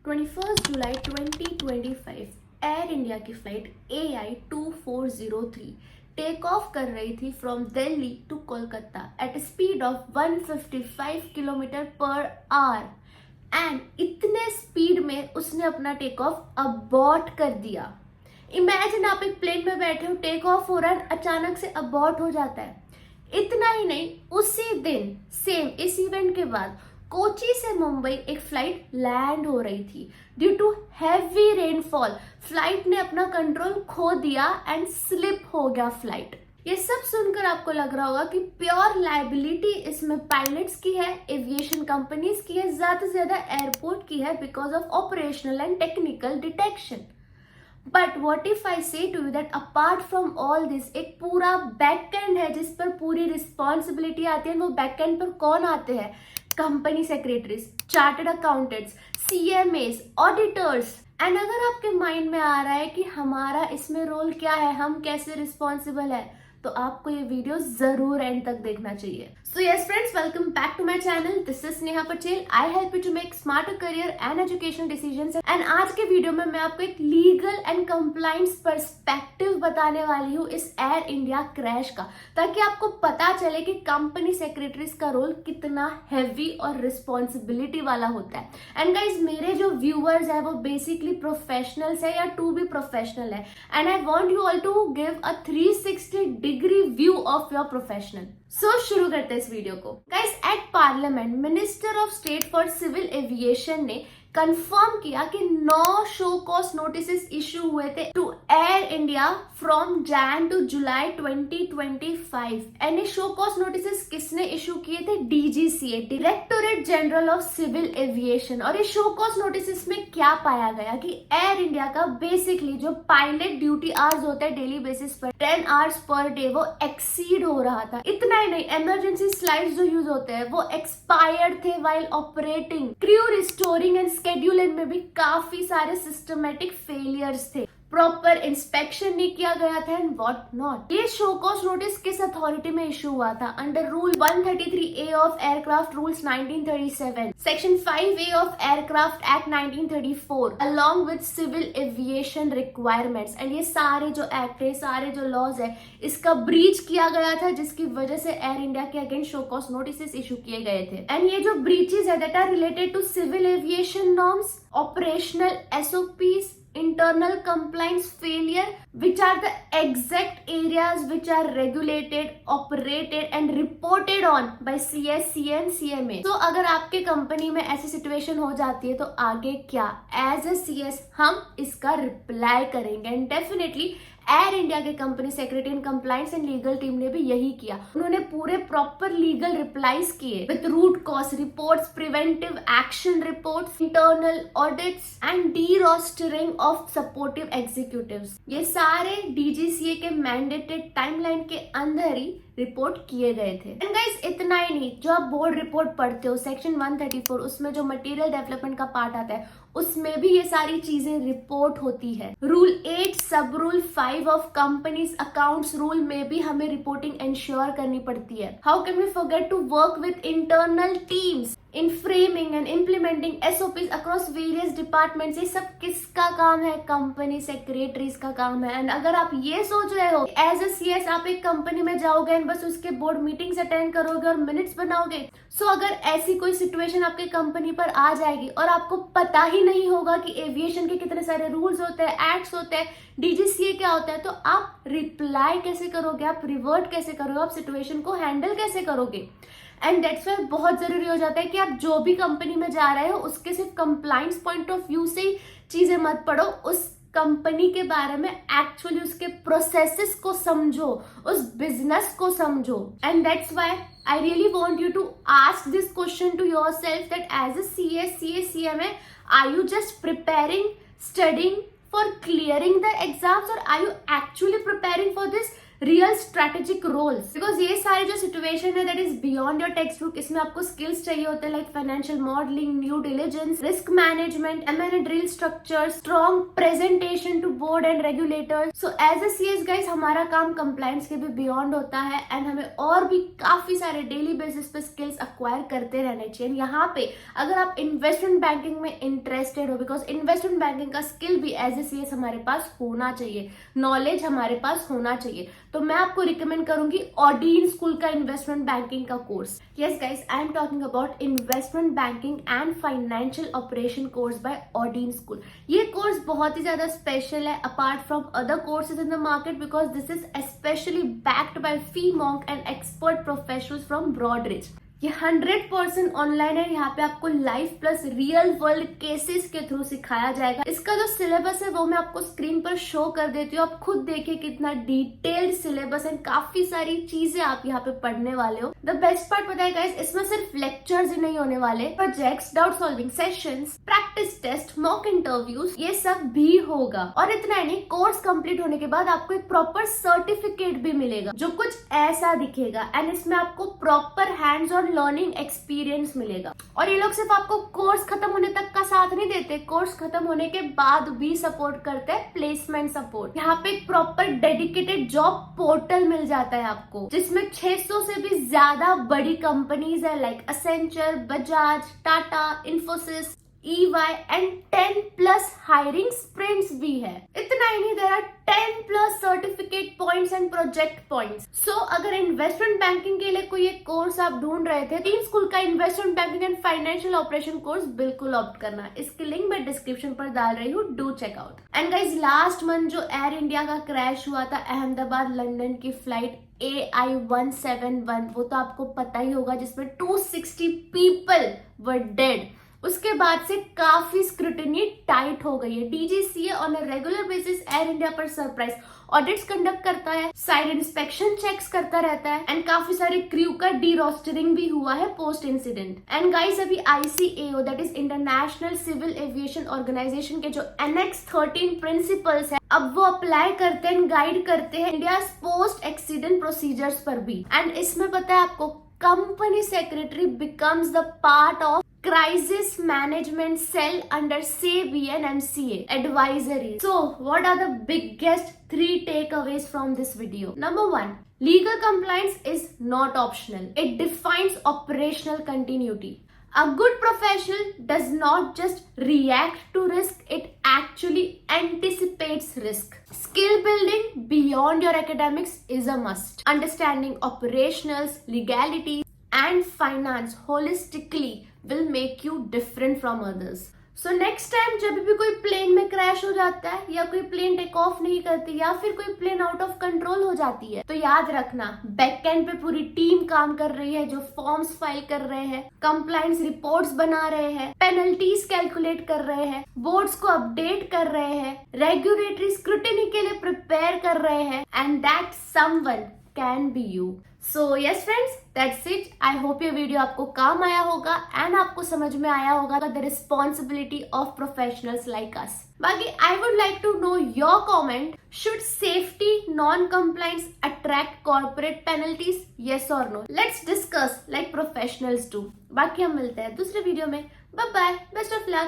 21 जुलाई 2025 air India की flight AI2403 take off कर रही थी from Delhi to Kolkata at speed of 155 kilometre per hour and इतने स्पीड में उसने अपना टेक ऑफ अबॉर्ट कर दिया। इमेजिन आप एक प्लेन में बैठे हो, टेक ऑफ हो रहा है, अचानक से अबॉर्ट हो जाता है। इतना ही नहीं, उसी दिन सेम इस इवेंट के बाद कोची से मुंबई एक फ्लाइट लैंड हो रही थी। Due to heavy rainfall flight ने अपना कंट्रोल खो दिया एंड स्लिप हो गया फ्लाइट। ये सब सुनकर आपको लग रहा होगा कि प्योर लाइबिलिटी इसमें पायलट्स की है, एविएशन कंपनीज की है, ज्यादा से ज्यादा एयरपोर्ट की है because of operational and technical detection. But what if I say to you that apart from all this एक पूरा बैक एंड है जिस पर पूरी रिस्पॉन्सिबिलिटी आती है। वो बैक एंड पर कौन आते हैं? Company secretaries, chartered accountants, CMAs, auditors. And अगर आपके माइंड में आ रहा है कि हमारा इसमें रोल क्या है, हम कैसे रिस्पॉन्सिबल है, तो आपको ये वीडियो जरूर एंड तक देखना चाहिए। So yes friends, welcome back to my channel. This is Sneha Patel. I help you to make smarter career and educational decisions. And आज के वीडियो में मैं आपको एक लीगल एंड कंप्लायंस पर्सपेक्टिव बताने वाली हूँ इस एयर इंडिया क्रैश का, ताकि आपको पता चले कि कंपनी सेक्रेटरीज का रोल कितना हैवी और रिस्पॉन्सिबिलिटी वाला होता है। एंड गाइज, मेरे जो व्यूअर्स है वो बेसिकली प्रोफेशनल्स है या टू बी प्रोफेशनल है, and I want you all to give a 360 degree view of your professional. So शुरू करते हैं इस वीडियो को। Guys, at parliament minister of state for civil aviation ने कंफर्म किया कि 9 शो कॉज नोटिस इशू हुए थे to Air India from Jan to July 2025। And ये शो कॉज नोटिस किसने इशू किए थे? DGCA, directorate general of civil aviation. और ये शो कॉज नोटिस में क्या पाया गया कि एयर इंडिया का बेसिकली जो पायलट ड्यूटी आवर्स होते हैं डेली बेसिस पर 10 आवर्स पर डे, वो एक्सीड हो रहा था। इतना ही नहीं, इमरजेंसी स्लाइड्स जो यूज होते हैं वो एक्सपायर्ड थे while operating. Crew rostering and scheduling में भी काफी सारे सिस्टमेटिक फेलियर्स थे। प्रॉपर इंस्पेक्शन नहीं किया गया था एंड व्हाट नॉट। ये शो कॉज नोटिस किस अथॉरिटी में इशू हुआ था? Under rule 133A of aircraft rules 1937, section 5A of aircraft act 1934, along with civil aviation requirements. And ये सारे जो एक्ट है, सारे जो लॉज है, इसका ब्रीच किया गया था, जिसकी वजह से एयर इंडिया के against show cause notice issue किए गए थे। एंड ये जो ब्रीचेस है that are related to civil aviation norms, operational SOPs, internal compliance failure, which are the exact areas which are regulated, operated and reported on by CSCA and CMA. तो अगर आपके company में ऐसी situation हो जाती है तो आगे क्या? एज ए CS हम इसका रिप्लाई करेंगे। एंड डेफिनेटली एयर इंडिया के company secretary and compliance and legal team ने भी यही किया। उन्होंने पूरे प्रॉपर लीगल रिप्लाईज किए with root cause reports, preventive action reports, internal audits and de-rostering of supportive executives. ये सारे DGCA के मैंडेटेड टाइमलाइन के अंदर ही रिपोर्ट किए गए थे। एंड गाइस, इतना ही नहीं, जो आप बोर्ड रिपोर्ट पढ़ते हो सेक्शन 134, उसमें जो मटेरियल डेवलपमेंट का पार्ट आता है उसमें भी ये सारी चीजें रिपोर्ट होती है। Rule 8 sub rule 5 of companies accounts rule में भी हमें रिपोर्टिंग इंश्योर करनी पड़ती है। How can we forget to work with internal teams in framing and implementing SOPs across various departments. ये सब किसका काम है? कंपनी सेक्रेटरीज का काम है। एंड अगर आप ये सोच रहे हो एज ए CS आप एक कंपनी में जाओगे एंड बस उसके बोर्ड मीटिंग्स अटेंड करोगे और मिनट्स बनाओगे, सो अगर ऐसी कोई सिचुएशन आपके कंपनी पर आ जाएगी और आपको पता ही नहीं होगा कि एविएशन के कितने सारे रूल्स होते हैं, एक्ट्स होते हैं, DGCA क्या होता है, तो आप रिप्लाई कैसे करोगे? आप रिवर्ट कैसे करोगे? आप सिचुएशन को हैंडल कैसे करोगे? एंड दैट्स वाई बहुत जरूरी हो जाता है कि आप जो भी कंपनी में जा रहे हो उसके सिर्फ कंप्लायंस पॉइंट ऑफ व्यू से ही चीजें मत पढ़ो, उस कंपनी के बारे में एक्चुअली उसके प्रोसेसेस को समझो, उस बिजनेस को समझो। And that's why I really want you to ask this question to yourself that as a CS, CA, CMA, are you just preparing, studying for clearing the exams, or are you actually preparing for this real strategic roles, because ये सारी जो situation है that is beyond your textbook, इसमें आपको skills चाहिए होते हैं like financial modelling, due diligence, risk management, M&A deal structure, strong presentation to board and regulators. So as a CS guys हमारा काम कंप्लायंस के भी बियॉन्ड होता है एंड हमें और भी काफी सारे डेली बेसिस पे स्किल्स अक्वायर करते रहने चाहिए। यहाँ पे अगर आप इन्वेस्टमेंट बैंकिंग में इंटरेस्टेड हो, बिकॉज इन्वेस्टमेंट बैंकिंग का स्किल भी एज ए CS हमारे पास होना चाहिए, नॉलेज हमारे पास होना चाहिए, तो मैं आपको रिकमेंड करूंगी ऑडीन स्कूल का इन्वेस्टमेंट बैंकिंग का course. Yes guys, I am talking about investment banking and financial operation course by Odin school. ये कोर्स बहुत ही ज्यादा स्पेशल है apart from other courses in the market, because this is specially backed by fee monk and expert professionals from Broadridge। ये 100% online है। यहाँ पे आपको live plus real world cases के थ्रू सिखाया जाएगा। इसका जो सिलेबस है वो मैं आपको स्क्रीन पर शो कर देती हूँ, आप खुद देखिए कितना डिटेल्ड सिलेबस है, काफी सारी चीजें आप यहाँ पे पढ़ने वाले हो। द बेस्ट पार्ट पता है गाइस, इसमें सिर्फ लेक्चर्स ही नहीं होने वाले, projects, doubt solving sessions, practice test, mock interviews, ये सब भी होगा। और इतना ही नहीं, कोर्स कंप्लीट होने के बाद आपको एक प्रॉपर सर्टिफिकेट भी मिलेगा जो कुछ ऐसा दिखेगा एंड इसमें आपको proper hands on learning experience मिलेगा। और ये लोग सिर्फ आपको कोर्स खत्म होने तक का साथ नहीं देते, कोर्स खत्म होने के बाद भी सपोर्ट करते हैं, प्लेसमेंट सपोर्ट। यहाँ पे एक प्रॉपर डेडिकेटेड जॉब पोर्टल मिल जाता है आपको, जिसमें 600 से भी ज्यादा बड़ी कंपनीज है like Accenture, Bajaj, Tata, Infosys, EY and 10+ hiring sprints भी है। इतना ही नहीं, there are 10+ certificate points and project points. So अगर इन्वेस्टमेंट बैंकिंग के लिए कोई एक कोर्स आप ढूंढ रहे थे, तीन स्कूल का investment banking and financial operation course बिल्कुल ऑप्ट करना। इसकी लिंक मैं डिस्क्रिप्शन पर डाल रही हूँ, do check out. And guys, last month जो एयर इंडिया का क्रैश हुआ था अहमदाबाद लंदन की फ्लाइट AI-171, वो तो आपको पता ही होगा, जिसमें 260 पीपल वर डेड। उसके बाद से काफी स्क्रूटिनी टाइट हो गई है। DGCA on a regular basis air India पर सरप्राइज ऑडिट्स कंडक्ट करता है, साइड इंस्पेक्शन चेक्स करता रहता है एंड काफी सारे क्रू का डी रोस्टरिंग भी हुआ है पोस्ट इंसिडेंट। एंड गाइस, अभी ICAO that is international civil aviation organisation के जो Annex 13 प्रिंसिपल्स है, अब वो अप्लाई करते हैं, गाइड करते हैं इंडिया पोस्ट एक्सीडेंट प्रोसीजर्स पर भी। एंड इसमें पता है आपको, company secretary becomes the part of crisis management cell under SEBI and MCA advisory. So what are the biggest 3 takeaways from this video? Number 1, legal compliance is not optional. It defines operational continuity. A good professional does not just react to risk, it actually anticipates risk. Skill building beyond your academics is a must. Understanding operationals, legalities and finance holistically will make you different from others. So next time जब भी कोई plane में crash हो जाता है या कोई plane take off नहीं करती या फिर कोई प्लेन आउट ऑफ कंट्रोल हो जाती है, तो याद रखना बैक एंड पे पूरी टीम काम कर रही है, जो फॉर्म्स फाइल कर रहे हैं, कंप्लायंस रिपोर्ट्स बना रहे हैं, पेनल्टीज कैलकुलेट कर रहे हैं, बोर्ड्स को अपडेट कर रहे हैं, रेगुलेटरी स्क्रूटिनी के लिए प्रिपेयर कर रहे हैं, and that someone can be you. So yes friends, that's it. I hope ये वीडियो आपको काम आया होगा एंड आपको समझ में आया होगा the responsibility of professionals like us. बाकी I would like to know your comment, should safety non compliance attract corporate penalties, yes और no? Let's discuss like professionals do. बाकी हम मिलते हैं दूसरे वीडियो में। Bye bye, best of luck.